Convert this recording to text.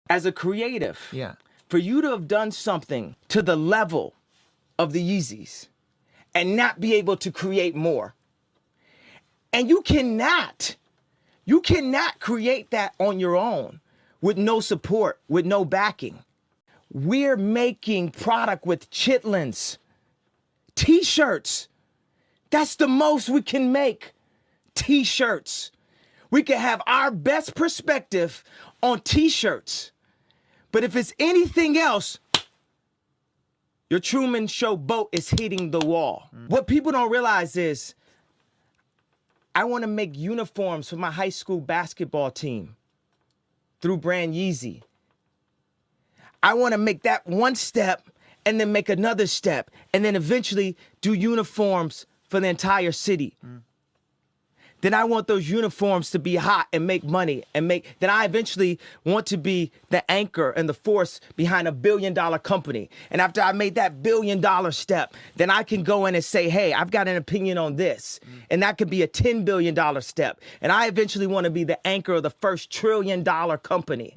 as a creative, Yeah. for you to have done something to the level of the Yeezys and not be able to create more. And you cannot create that on your own with no support, with no backing. We're making product with chitlins, t-shirts. That's the most we can make, t-shirts. We can have our best perspective on t-shirts. But if it's anything else, your Truman Show boat is hitting the wall. What people don't realize is I want to make uniforms for my high school basketball team through brand Yeezy. I want to make that one step and then make another step and then eventually do uniforms for the entire city. Then I want those uniforms to be hot and make money then I eventually want to be the anchor and the force behind $1 billion company. And after I made that $1 billion step, then I can go in and say, hey, I've got an opinion on this. And that could be a $10 billion step. And I eventually want to be the anchor of the first $1 trillion company.